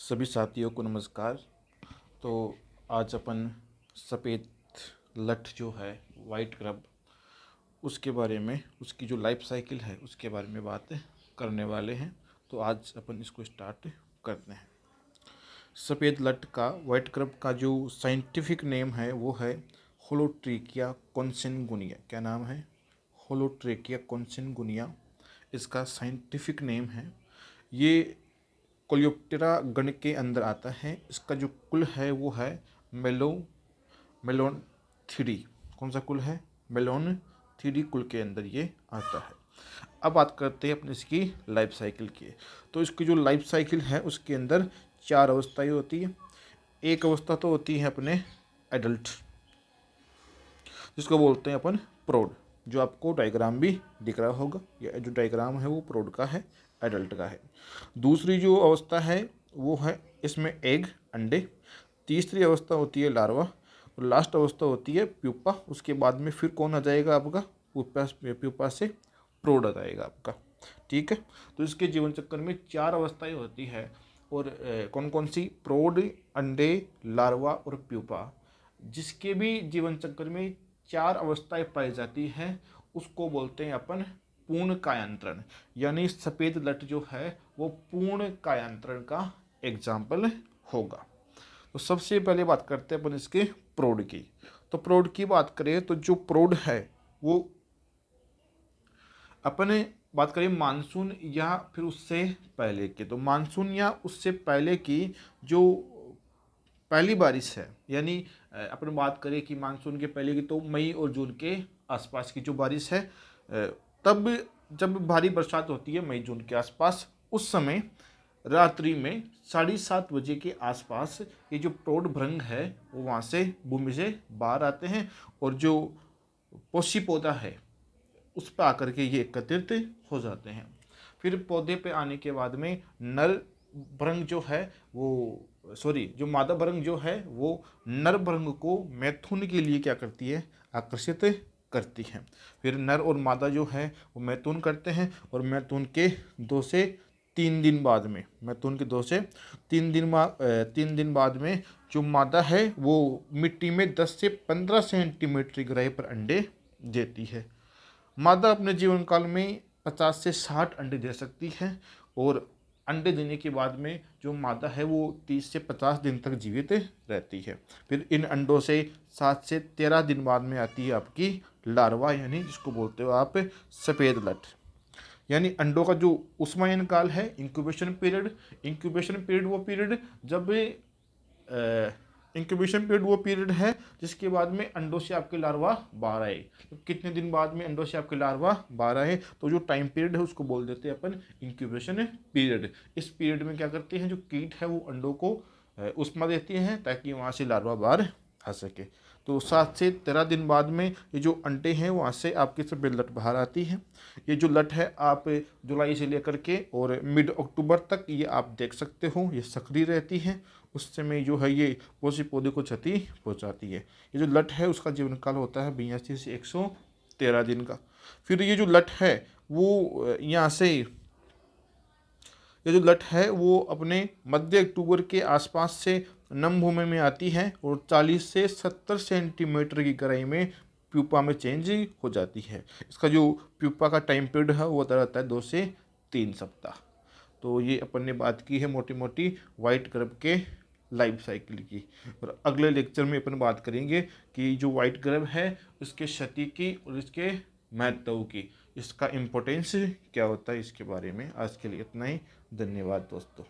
सभी साथियों को नमस्कार। तो आज अपन सफ़ेद लठ जो है वाइट ग्रब, उसके बारे में, उसकी जो लाइफ साइकिल है उसके बारे में बात करने वाले हैं। तो आज अपन इसको स्टार्ट करते हैं। सफ़ेद लठ का, वाइट ग्रब का जो साइंटिफिक नेम है वो है होलोट्रिकिया कॉन्सिनगुनिया। क्या नाम है? होलोट्रिकिया कॉन्सिनगुनिया इसका साइंटिफिक नेम है। ये कोलियोप्टेरा गण के अंदर आता है। इसका जो कुल है वो है मेलोनथीडी। कौन सा कुल है? मेलोनथीडी कुल के अंदर ये आता है। अब बात करते हैं अपने इसकी लाइफ साइकिल की। तो इसकी जो लाइफ साइकिल है उसके अंदर 4 अवस्थाएं होती है। एक अवस्था तो होती है अपने एडल्ट, जिसको बोलते हैं अपन प्रौढ़, जो आपको डायग्राम भी दिख रहा होगा। ये जो डायग्राम है वो प्रौढ़ का है, एडल्ट का है। दूसरी जो अवस्था है वो है इसमें एग, अंडे। तीसरी अवस्था होती है लार्वा और लास्ट अवस्था होती है प्यूपा। उसके बाद में फिर कौन आ जाएगा आपका? प्यूपा से प्रौढ़ आ जाएगा आपका। ठीक है। तो इसके जीवन चक्र में 4 अवस्थाएं होती है। और कौन कौन सी? प्रौढ़, अंडे, लार्वा और प्यूपा। जिसके भी जीवन चक्र में 4 अवस्थाएं पाई जाती हैं उसको बोलते हैं अपन पूर्ण कायांतरण। यानी सफ़ेद लठ जो है वो पूर्ण कायांतरण का एग्जाम्पल होगा। तो सबसे पहले बात करते हैं अपन इसके प्रौढ़ की। तो प्रौढ़ की बात करें तो जो प्रौढ़ है वो अपने बात करें मानसून या फिर उससे पहले की। तो मानसून या उससे पहले की जो पहली बारिश है, यानी अपन बात करें कि मानसून के पहले की तो मई और जून के आसपास की जो बारिश है, तब जब भारी बरसात होती है मई जून के आसपास, उस समय रात्रि में 7:30 बजे के आसपास ये जो प्रौढ़ भृंग है वो वहाँ से भूमि से बाहर आते हैं और जो पोषी पौधा है उस पर आकर के ये एकत्रित हो जाते हैं। फिर पौधे पे आने के बाद में नर भृंग जो है वो जो मादा भृंग जो है वो नर भृंग को मैथुन के लिए क्या करती है? आकर्षित करती है। फिर नर और मादा जो है वो मैथुन करते हैं और मैथुन के 2 से 3 दिन बाद में, मैथुन के 2 से 3 दिन बाद में जो मादा है वो मिट्टी में 10 से 15 सेंटीमीटर की गहराई पर अंडे देती है। मादा अपने जीवन काल में 50 से 60 अंडे दे सकती है और अंडे देने के बाद में जो मादा है वो 30 से 50 दिन तक जीवित रहती है। फिर इन अंडों से 7 से 13 दिन बाद में आती है आपकी लार्वा, यानी जिसको बोलते हो आप सफ़ेद लठ। यानी अंडों का जो उष्मायन काल है, इंक्यूबेशन पीरियड। इंक्यूबेशन पीरियड वो पीरियड है जिसके बाद में अंडों से आपके लार्वा बाहर आए। तो कितने दिन बाद में अंडों से आपके लार्वा बाहर आए, तो जो टाइम पीरियड है उसको बोल देते हैं अपन इंक्यूबेशन पीरियड। इस पीरियड में क्या करते हैं, जो कीट है वो अंडों को उष्मा देती हैं ताकि वहाँ से लार्वा बाहर आ सके। तो 7 से 13 दिन बाद में ये जो अंडे हैं वहाँ से आपकी सफ़ेद लठ बाहर आती है। ये जो लठ है आप जुलाई से लेकर के और मिड अक्टूबर तक ये आप देख सकते हो, ये सक्रिय रहती है। उस समय जो है ये पोषी पौधे को क्षति पहुँचाती है। ये जो लठ है उसका जीवन काल होता है 82 से 113 दिन का। फिर ये जो लठ है वो ये जो लठ है वो अपने मध्य अक्टूबर के आसपास से नम भूमि में आती है और 40 से 70 सेंटीमीटर की गहराई में प्यूपा में चेंज हो जाती है। इसका जो प्यूपा का टाइम पीरियड है वो होता रहता है 2 से 3 सप्ताह। तो ये अपन ने बात की है मोटी मोटी वाइट ग्रब के लाइफ साइकिल की। और अगले लेक्चर में अपन बात करेंगे कि जो वाइट ग्रब है उसके क्षति की और इसके महत्व की, इसका इम्पोर्टेंस क्या होता है, इसके बारे में। आज के लिए इतना ही। धन्यवाद दोस्तों।